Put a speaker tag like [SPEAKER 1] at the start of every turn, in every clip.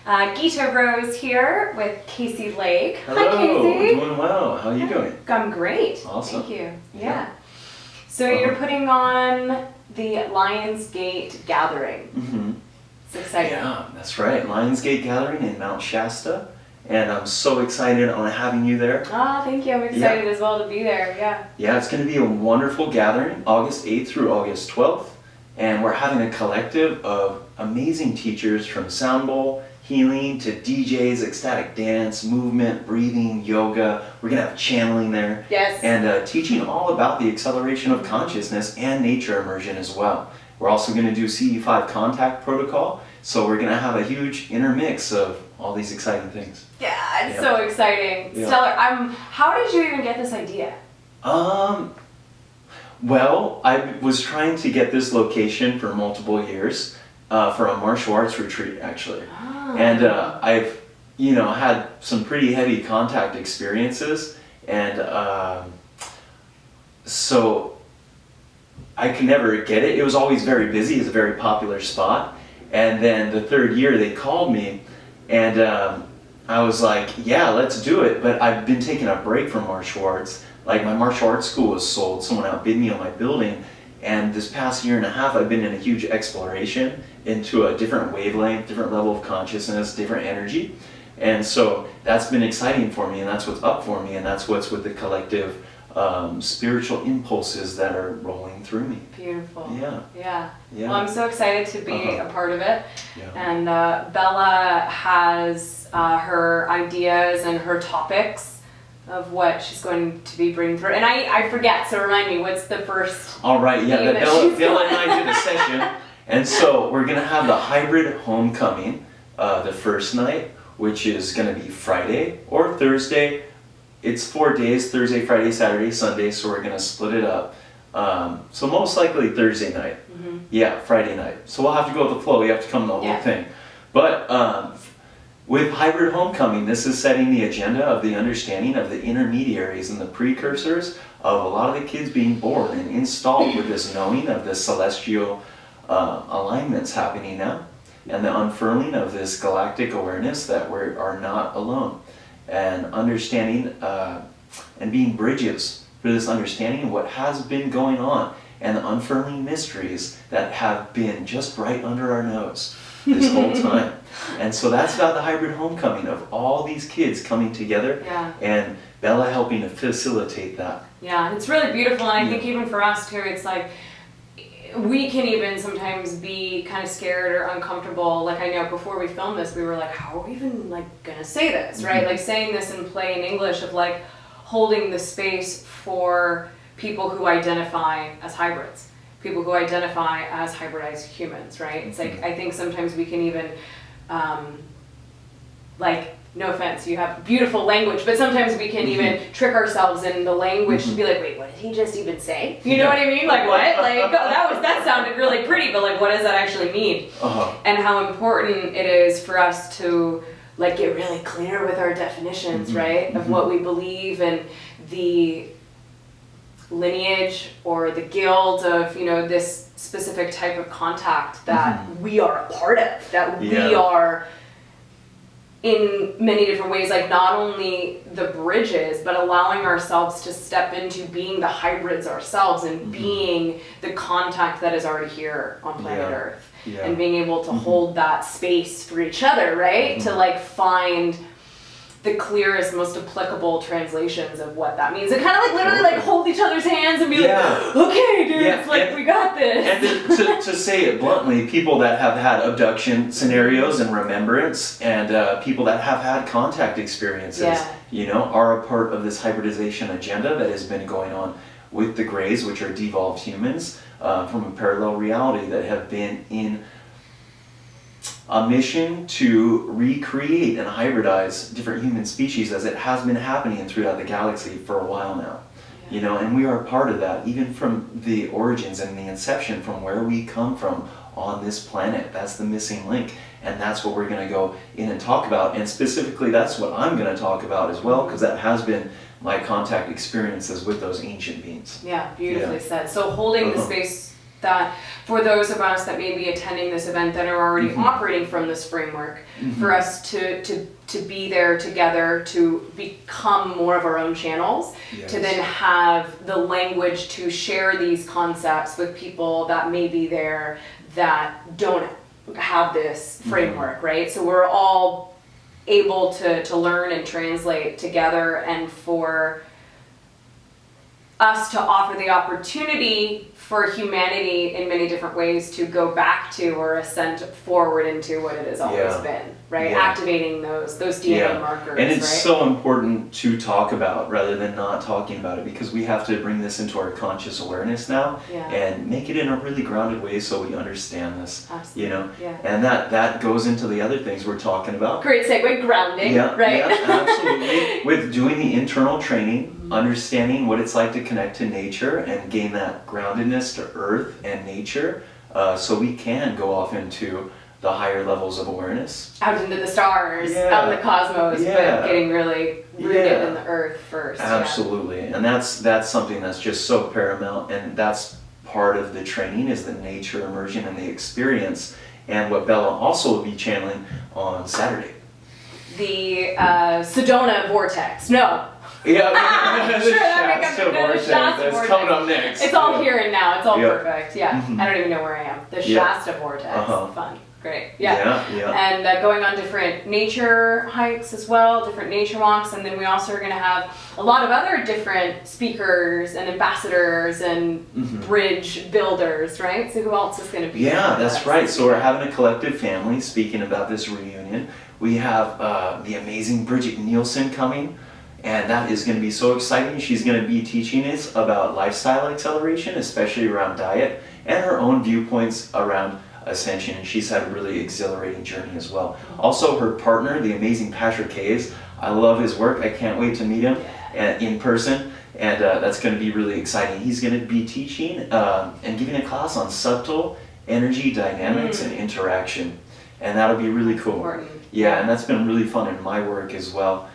[SPEAKER 1] Gita Rose here with Casey Lake.
[SPEAKER 2] Hello,
[SPEAKER 1] Hi, Casey.
[SPEAKER 2] doing well. How are you doing?
[SPEAKER 1] I'm great.
[SPEAKER 2] Awesome.
[SPEAKER 1] Thank you. Yeah. So you're putting on the Gate Gathering.
[SPEAKER 2] Mm-hmm.
[SPEAKER 1] It's exciting.
[SPEAKER 2] Yeah, that's right. Gate Gathering in Mt Shasta. And I'm so excited on having you there.
[SPEAKER 1] Oh, thank you. I'm excited as well to be there. Yeah.
[SPEAKER 2] Yeah, it's going to be a wonderful gathering, August 8th through August 12th. And we're having a collective of amazing teachers from sound bowl, healing to DJs, ecstatic dance, movement, breathing, yoga. We're going to have channeling there.
[SPEAKER 1] Yes.
[SPEAKER 2] And teaching all about the acceleration of consciousness and nature immersion as well. We're also going to do CE5 contact protocol. So we're going to have a huge intermix of all these exciting things.
[SPEAKER 1] Yeah, it's so exciting.
[SPEAKER 2] Yeah.
[SPEAKER 1] Stellar. How did you even get this idea?
[SPEAKER 2] Well, I was trying to get this location for multiple years for a martial arts retreat, actually.
[SPEAKER 1] Oh.
[SPEAKER 2] And I've, had some pretty heavy contact experiences, and so I could never get it. It was always very busy. It's a very popular spot. And then the third year they called me, and I was like, yeah, let's do it. But I've been taking a break from martial arts. Like, my martial arts school was sold. Someone outbid me on my building. And this past year and a half, I've been in a huge exploration into a different wavelength, different level of consciousness, different energy. And so that's been exciting for me, and that's what's up for me, and that's what's with the collective spiritual impulses that are rolling through me.
[SPEAKER 1] Beautiful.
[SPEAKER 2] Yeah.
[SPEAKER 1] Well, I'm so excited to be a part of it.
[SPEAKER 2] Yeah.
[SPEAKER 1] And Bella has her ideas and her topics of what she's going to be bringing through. And I forget, so remind me, what's the first?
[SPEAKER 2] All right, yeah,
[SPEAKER 1] thing
[SPEAKER 2] Bella and I did a session. And so we're going to have the hybrid homecoming the first night, which is going to be Friday or Thursday. It's 4 days, Thursday, Friday, Saturday, Sunday, so we're going to split it up. So most likely Thursday night. Mm-hmm. Yeah, Friday night. So we'll have to go with the flow. You have to come to the whole thing. But with hybrid homecoming, this is setting the agenda of the understanding of the intermediaries and the precursors of a lot of the kids being born and installed with this knowing of the celestial alignments happening now, and the unfurling of this galactic awareness that we are not alone, and understanding and being bridges for this understanding of what has been going on and the unfurling mysteries that have been just right under our nose this whole time. And so that's about the hybrid homecoming of all these kids coming together, and Bella helping to facilitate that.
[SPEAKER 1] Yeah, it's really beautiful, and I think even for us too, it's like we can even sometimes be kind of scared or uncomfortable. Like, I know before we filmed this, we were like, how are we even gonna say this, right? Like, saying this in plain English, of holding the space for people who identify as hybrids, people who identify as hybridized humans, right? It's like, I think sometimes we can even, no offense, you have beautiful language, but sometimes we can even trick ourselves in the language to be like, wait, what did he just even say? You know what I mean? Like, what? That sounded really pretty, but what does that actually mean? And how important it is for us to get really clear with our definitions, right? Of what we believe and the lineage or the guild of, this specific type of contact that we are a part of, that we are in many different ways, not only the bridges, but allowing ourselves to step into being the hybrids ourselves and being the contact that is already here on planet Earth. And being able to hold that space for each other, right? To find the clearest, most applicable translations of what that means. And kind of literally hold each other's hands and be like, okay, dude, it's we got this.
[SPEAKER 2] And to say it bluntly, people that have had abduction scenarios and remembrance, and people that have had contact experiences, are a part of this hybridization agenda that has been going on with the Greys, which are devolved humans from a parallel reality that have been in a mission to recreate and hybridize different human species, as it has been happening throughout the galaxy for a while now. And we are part of that, even from the origins and the inception, from where we come from on this planet. That's the missing link, and that's what we're going to go in and talk about. And specifically, that's what I'm going to talk about as well, because that has been my contact experiences with those ancient beings.
[SPEAKER 1] Yeah, beautifully said. So holding the space that for those of us that may be attending this event that are already operating from this framework, for us to be there together, to become more of our own channels, to then have the language to share these concepts with people that may be there that don't have this framework, right? So we're all able to learn and translate together, and for us to offer the opportunity for humanity in many different ways to go back to or ascend forward into what it has always been, right? Activating those DNA markers,
[SPEAKER 2] and it's
[SPEAKER 1] right?
[SPEAKER 2] so important to talk about rather than not talking about it, because we have to bring this into our conscious awareness now and make it in a really grounded way so we understand this.
[SPEAKER 1] Absolutely.
[SPEAKER 2] You know, and that goes into the other things we're talking about.
[SPEAKER 1] Great segue, grounding, right?
[SPEAKER 2] Yeah, absolutely. With doing the internal training, understanding what it's like to connect to nature and gain that groundedness to earth and nature, so we can go off into the higher levels of awareness.
[SPEAKER 1] Out into the stars, out in the cosmos, but getting really rooted in the earth first.
[SPEAKER 2] Absolutely, and that's something that's just so paramount, and that's part of the training, is the nature immersion and the experience, and what Bella also will be channeling on Saturday.
[SPEAKER 1] The Sedona vortex. No.
[SPEAKER 2] Yeah,
[SPEAKER 1] Sure, that makes
[SPEAKER 2] Shasta vortex. That's coming up next.
[SPEAKER 1] It's all here and now. It's all perfect. Yeah. I don't even know where I am. The Shasta vortex. Fun. Great. And going on different nature hikes as well, different nature walks, and then we also are going to have a lot of other different speakers and ambassadors and bridge builders, right? So who else is going to be?
[SPEAKER 2] Yeah, that's right. So we're having a collective family speaking about this reunion. We have the amazing Brigitte Nielsen coming, and that is going to be so exciting. She's going to be teaching us about lifestyle acceleration, especially around diet, and her own viewpoints around ascension, and she's had a really exhilarating journey as well. Also, her partner, the amazing Patrick Hayes, I love his work. I can't wait to meet him in person, and that's going to be really exciting. He's going to be teaching and giving a class on subtle energy dynamics and interaction, and that'll be really cool.
[SPEAKER 1] Important.
[SPEAKER 2] Yeah, and that's been really fun in my work as well,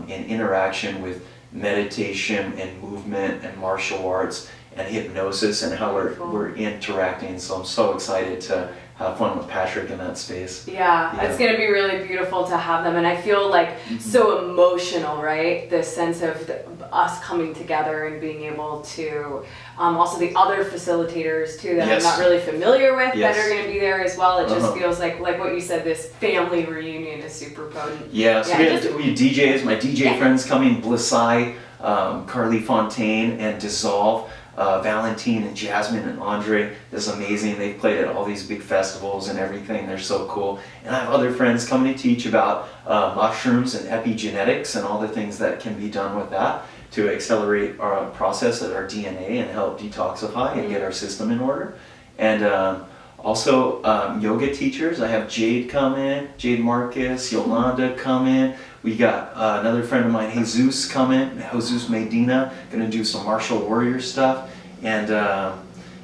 [SPEAKER 2] in interaction with meditation and movement and martial arts and hypnosis, and how we're interacting. So I'm so excited to have fun with Patrick in that space.
[SPEAKER 1] Yeah, it's going to be really beautiful to have them, and I feel like so emotional, right? This sense of us coming together and being able to, also the other facilitators too that I'm not really familiar with that are going to be there as well. It just feels like what you said, this family reunion is super potent.
[SPEAKER 2] Yeah, so we have DJs, my DJ friends coming, Blissai, Carly Fontaine, and Dissolve. Valentine and Jasmine and Andre is amazing. They've played at all these big festivals and everything. They're so cool. And I have other friends coming to teach about mushrooms and epigenetics and all the things that can be done with that to accelerate our process of our DNA and help detoxify and get our system in order. And also yoga teachers. I have Jade come in, Jade Marcus, Yolanda come in. We got another friend of mine, Jesus, coming, Jesus Medina, gonna do some martial warrior stuff. And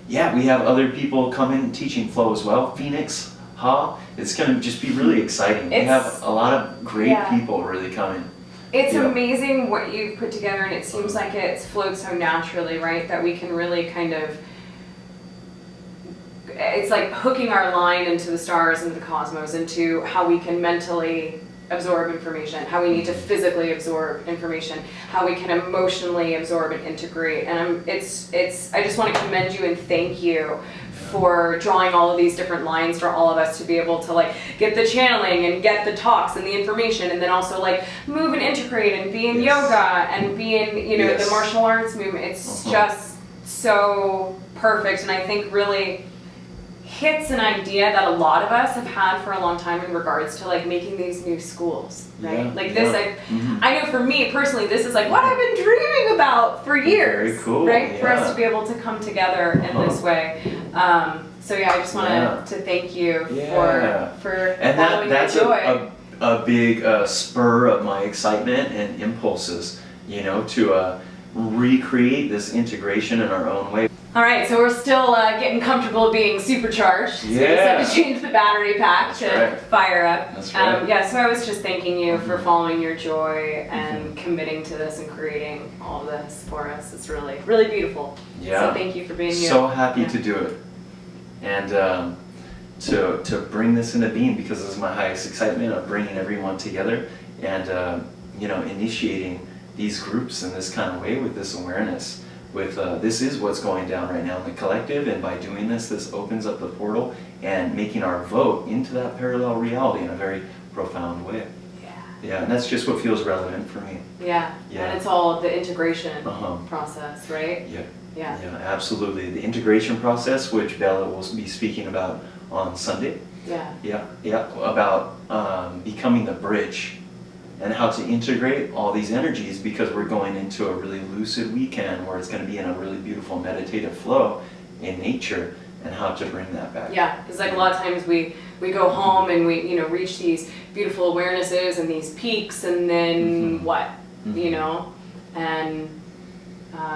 [SPEAKER 2] we have other people coming teaching flow as well. Phoenix, it's gonna just be really exciting. We have a lot of great people really coming.
[SPEAKER 1] It's amazing what you've put together, and it seems like it's flowed so naturally, right? That we can really kind of, it's like hooking our line into the stars, into the cosmos, into how we can mentally absorb information, how we need to physically absorb information, how we can emotionally absorb and integrate. And I just want to commend you and thank you for drawing all of these different lines for all of us to be able to get the channeling and get the talks and the information, and then also move and integrate and be in yoga and be in the martial arts movement. It's just so perfect, and I think really hits an idea that a lot of us have had for a long time in regards to making these new schools, right? I know for me personally, this is what I've been dreaming about for years.
[SPEAKER 2] Very cool.
[SPEAKER 1] Right? For us to be able to come together in this way. I just want to thank you for
[SPEAKER 2] and
[SPEAKER 1] following
[SPEAKER 2] that's
[SPEAKER 1] your joy.
[SPEAKER 2] a big spur of my excitement and impulses, to recreate this integration in our own way.
[SPEAKER 1] All right, so we're still getting comfortable being supercharged. So we just have to change the battery pack to fire up.
[SPEAKER 2] That's right.
[SPEAKER 1] So I was just thanking you for following your joy and committing to this and creating all this for us. It's really, really beautiful.
[SPEAKER 2] Yeah.
[SPEAKER 1] So thank you for being here.
[SPEAKER 2] So happy to do it. and to bring this into being, because this is my highest excitement of bringing everyone together and initiating these groups in this kind of way with this awareness. With this is what's going down right now in the collective, and by doing this opens up the portal and making our vote into that parallel reality in a very profound way. Yeah, and that's just what feels relevant for me.
[SPEAKER 1] Yeah. And it's all the integration process, right?
[SPEAKER 2] Yeah, absolutely. The integration process, which Bella will be speaking about on Sunday. About becoming the bridge and how to integrate all these energies, because we're going into a really lucid weekend where it's going to be in a really beautiful meditative flow in nature, and how to bring that back. Yeah,
[SPEAKER 1] because like a lot of times we go home and we reach these beautiful awarenesses and these peaks, and then what? And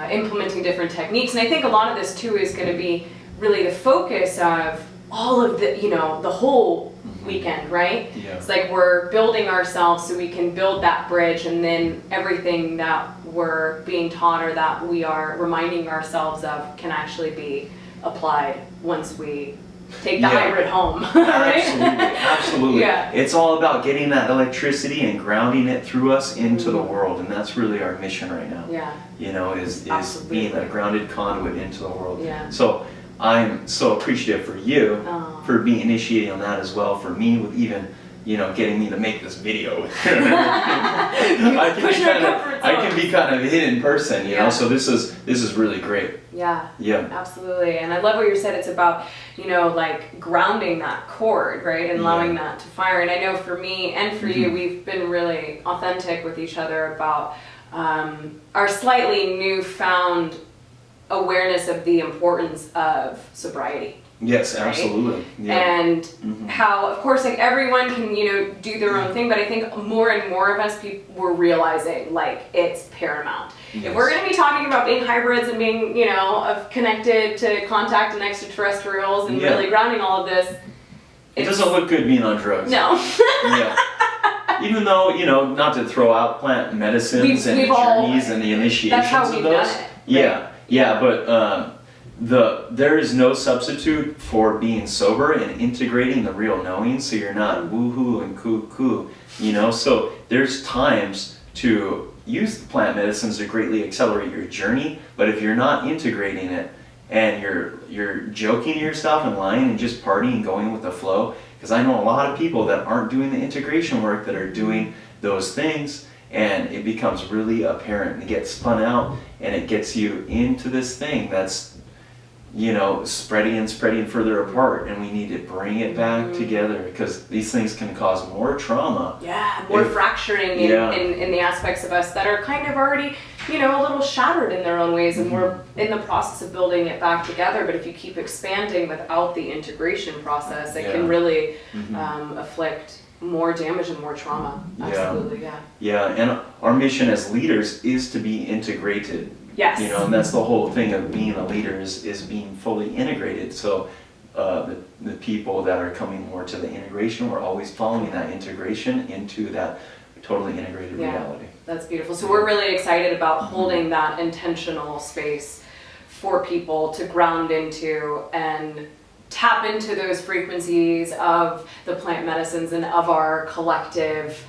[SPEAKER 1] implementing different techniques. And I think a lot of this too is going to be really the focus of all of the whole weekend, right?
[SPEAKER 2] Yeah.
[SPEAKER 1] It's like we're building ourselves so we can build that bridge, and then everything that we're being taught or that we are reminding ourselves of can actually be applied once we take the hybrid home. Right?
[SPEAKER 2] Absolutely.
[SPEAKER 1] Yeah.
[SPEAKER 2] It's all about getting that electricity and grounding it through us into the world, and that's really our mission right now.
[SPEAKER 1] Yeah.
[SPEAKER 2] Is being a grounded conduit into the world.
[SPEAKER 1] Yeah.
[SPEAKER 2] So I'm so appreciative for you for being initiating on that as well, for me with even getting me to make this video. I can be kind of a hidden person, so this is really great.
[SPEAKER 1] Yeah.
[SPEAKER 2] Yeah.
[SPEAKER 1] Absolutely. And I love what you said. It's about, like grounding that cord, right? And allowing that to fire. And I know for me and for you, we've been really authentic with each other about our slightly newfound awareness of the importance of sobriety.
[SPEAKER 2] Yes,
[SPEAKER 1] right?
[SPEAKER 2] Absolutely. Yeah.
[SPEAKER 1] And how, of course, like everyone can, do their own thing, but I think more and more of us we're realizing like it's paramount.
[SPEAKER 2] Yes.
[SPEAKER 1] If we're going to be talking about being hybrids and being, connected to contact and extraterrestrials and really grounding all of this,
[SPEAKER 2] it doesn't look good being on drugs.
[SPEAKER 1] No.
[SPEAKER 2] Yeah. Even though, not to throw out plant medicines and the journeys and the initiations
[SPEAKER 1] that's how we've
[SPEAKER 2] of those.
[SPEAKER 1] Done it.
[SPEAKER 2] Yeah, but there is no substitute for being sober and integrating the real knowing, so you're not woohoo and cuckoo, so there's times to use the plant medicines to greatly accelerate your journey, but if you're not integrating it and you're joking to yourself and lying and just partying and going with the flow, because I know a lot of people that aren't doing the integration work that are doing those things, and it becomes really apparent and it gets spun out and it gets you into this thing that's spreading further apart, and we need to bring it back together, because these things can cause more trauma.
[SPEAKER 1] Yeah, more fracturing in the aspects of us that are kind of already, a little shattered in their own ways, and we're in the process of building it back together. But if you keep expanding without the integration process, it can really afflict more damage and more trauma. Absolutely,
[SPEAKER 2] Yeah, and our mission as leaders is to be integrated.
[SPEAKER 1] Yes.
[SPEAKER 2] And that's the whole thing of being a leader is being fully integrated. So the people that are coming more to the integration, we're always following that integration into that totally integrated reality.
[SPEAKER 1] That's beautiful. So we're really excited about holding that intentional space for people to ground into and tap into those frequencies of the plant medicines and of our collective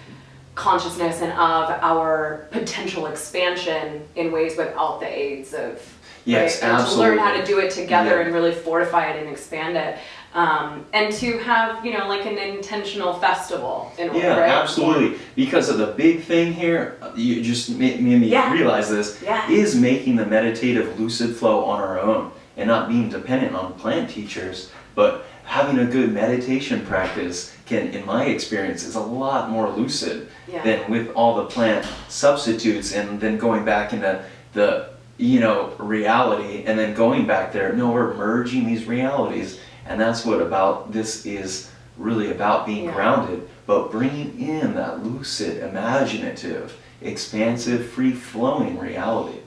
[SPEAKER 1] consciousness and of our potential expansion in ways without the aids of
[SPEAKER 2] absolutely.
[SPEAKER 1] To learn how to do it together and really fortify it and expand it, and to have like an intentional festival in order, right?
[SPEAKER 2] Absolutely, because of the big thing here, you just made me realize this, is making the meditative lucid flow on our own and not being dependent on plant teachers, but having a good meditation practice can, in my experience, is a lot more lucid than with all the plant substitutes, and then going back into the reality and then going back there. No, we're merging these realities, and that's what this is really about, being grounded, but bringing in that lucid, imaginative, expansive, free-flowing reality.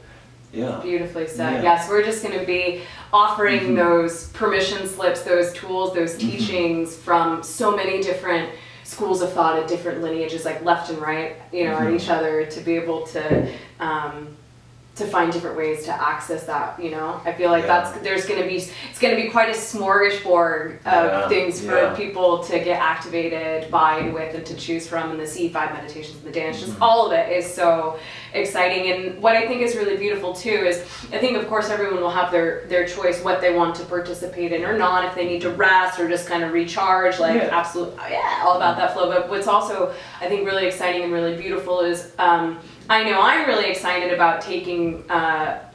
[SPEAKER 2] Yeah.
[SPEAKER 1] Beautifully said. Yes, we're just going to be offering those permission slips, those tools, those teachings from so many different schools of thought at different lineages, like left and right, at each other, to be able to find different ways to access that, you know. I feel like
[SPEAKER 2] Yeah.
[SPEAKER 1] it's going to be quite a smorgasbord of things for people to get activated by and with and to choose from, and the C5 meditations and the dance, just all of it is so exciting. And what I think is really beautiful too is, I think of course everyone will have their choice what they want to participate in or not, if they need to rest or just kind of recharge, like absolutely, all about that flow. But what's also I think really exciting and really beautiful is I know I'm really excited about taking part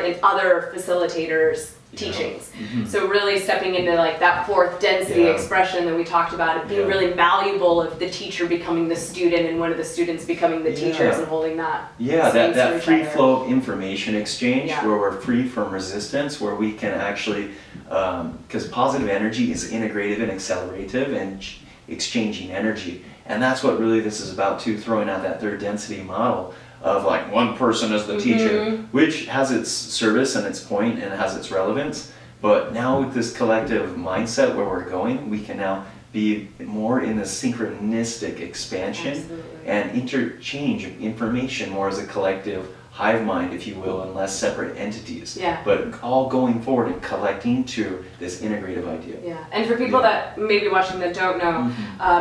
[SPEAKER 1] in other facilitators' teachings. So really stepping into like that fourth density expression that we talked about, it being really malleable of the teacher becoming the student and one of the students becoming the teachers and holding that.
[SPEAKER 2] That free flow of information exchange where we're free from resistance, where we can actually, because positive energy is integrative and accelerative and exchanging energy. And that's what really this is about too, throwing out that third density model of like one person as the teacher, which has its service and its point and has its relevance. But now with this collective mindset where we're going, we can now be more in a synchronistic expansion and interchange information more as a collective hive mind, if you will, and less separate entities. But all going forward and collecting to this integrative idea.
[SPEAKER 1] And for people that may be watching that don't know,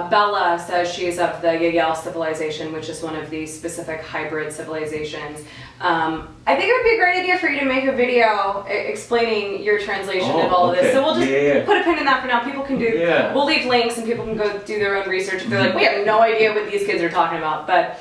[SPEAKER 1] Bella says she is of the Is.a.Bell civilization, which is one of these specific hybrid civilizations. I think it would be a great idea for you to make a video explaining your translation of all of this. So we'll just put a pin in that for now. People can do, we'll leave links and people can go do their own research if they're like, we have no idea what these kids are talking about. But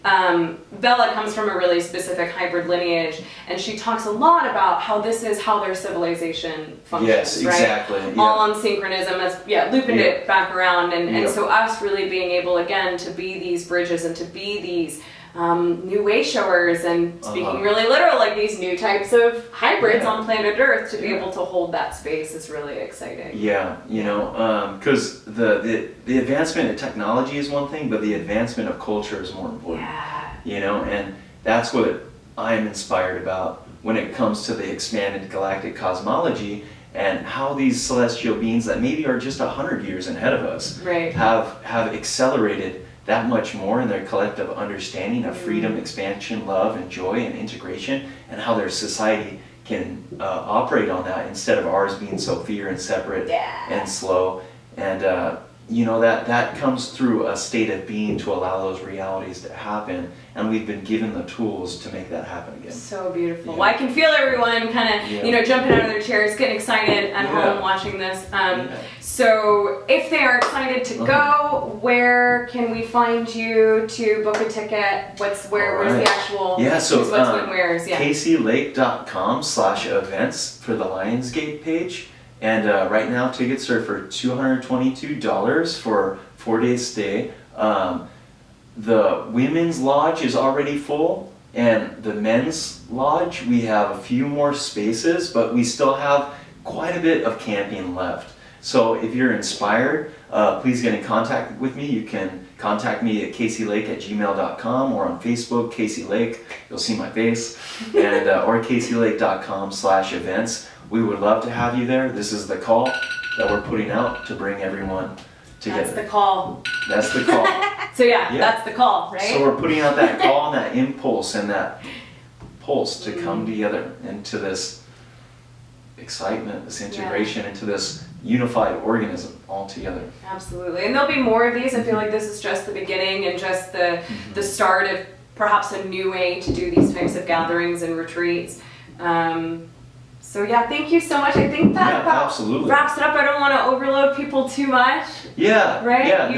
[SPEAKER 1] Bella comes from a really specific hybrid lineage, and she talks a lot about how this is how their civilization functions,
[SPEAKER 2] exactly.
[SPEAKER 1] All on synchronism. That's looping it back around, and so us really being able again to be these bridges and to be these new way showers, and speaking really literal, like these new types of hybrids on planet Earth, to be able to hold that space is really exciting.
[SPEAKER 2] You know, because the advancement of technology is one thing, but the advancement of culture is more important. You know, and that's what I'm inspired about when it comes to the expanded galactic cosmology and how these celestial beings that maybe are just 100 years ahead of us have accelerated that much more in their collective understanding of freedom, expansion, love, and joy, and integration, and how their society can operate on that instead of ours being so fear and separate and slow. And you know, that comes through a state of being to allow those realities to happen, and we've been given the tools to make that happen again.
[SPEAKER 1] So beautiful. Well, I can feel everyone kind of, you know, jumping out of their chairs, getting excited at home watching this. So if they are excited to go, where can we find you to book a ticket? Where's the actual,
[SPEAKER 2] so
[SPEAKER 1] what's when, where's,
[SPEAKER 2] CaseyLake.com/events for the Lionsgate page. And right now tickets are for $222 for 4-day stay. The women's lodge is already full, and the men's lodge, we have a few more spaces, but we still have quite a bit of camping left. So if you're inspired, please get in contact with me. You can contact me at caseylake@gmail.com or on Facebook, Casey Lake. You'll see my face. And or caseylake.com/events. We would love to have you there. This is the call that we're putting out to bring everyone together.
[SPEAKER 1] That's the call.
[SPEAKER 2] That's the call.
[SPEAKER 1] So that's the call, right?
[SPEAKER 2] So we're putting out that call and that impulse and that pulse to come together into this excitement, this integration, into this unified organism all together.
[SPEAKER 1] Absolutely. And there'll be more of these. I feel like this is just the beginning and just the start of perhaps a new way to do these types of gatherings and retreats. So thank you so much. I think that about wraps it up. I don't want to overload people too much. Right?
[SPEAKER 2] Yeah.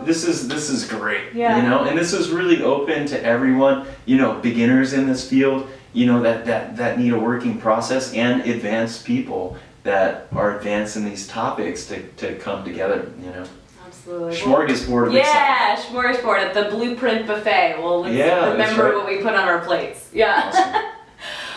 [SPEAKER 2] This is great. You know, and this is really open to everyone. You know, beginners in this field. You know, that need a working process, and advanced people that are advanced in these topics to come together. You know.
[SPEAKER 1] Absolutely.
[SPEAKER 2] Smorgasbord.
[SPEAKER 1] Smorgasbord at the Blueprint Buffet. Well, let's remember what we put on our plates. Awesome.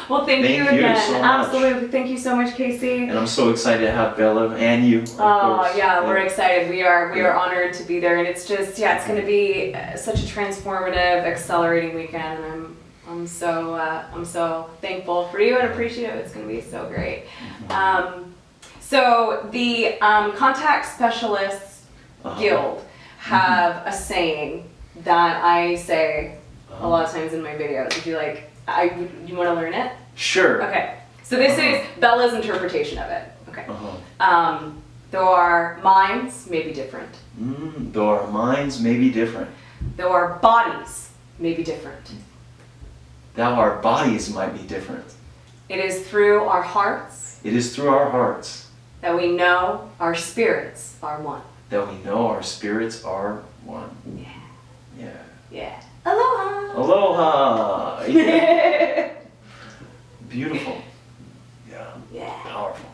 [SPEAKER 1] Well, thank you again.
[SPEAKER 2] So
[SPEAKER 1] absolutely. Thank you so much, Casey.
[SPEAKER 2] And I'm so excited to have Bella and you.
[SPEAKER 1] We're excited. We are honored to be there, and it's just it's going to be such a transformative, accelerating weekend. And I'm so thankful for you and appreciative. It's going to be so great. So the Contact Specialists Guild have a saying that I say a lot of times in my videos. Would you like, you want to learn it?
[SPEAKER 2] Sure.
[SPEAKER 1] Okay. So this is Bella's interpretation of it. Okay.
[SPEAKER 2] Uh-huh.
[SPEAKER 1] Though our minds may be different.
[SPEAKER 2] Though our minds may be different.
[SPEAKER 1] Though our bodies may be different.
[SPEAKER 2] Though our bodies might be different.
[SPEAKER 1] It is through our hearts.
[SPEAKER 2] It is through our hearts.
[SPEAKER 1] That we know our spirits are one.
[SPEAKER 2] That we know our spirits are one.
[SPEAKER 1] Yeah.
[SPEAKER 2] Yeah.
[SPEAKER 1] Yeah. Aloha.
[SPEAKER 2] Aloha. Yeah. Beautiful. Yeah.
[SPEAKER 1] Yeah.
[SPEAKER 2] Powerful.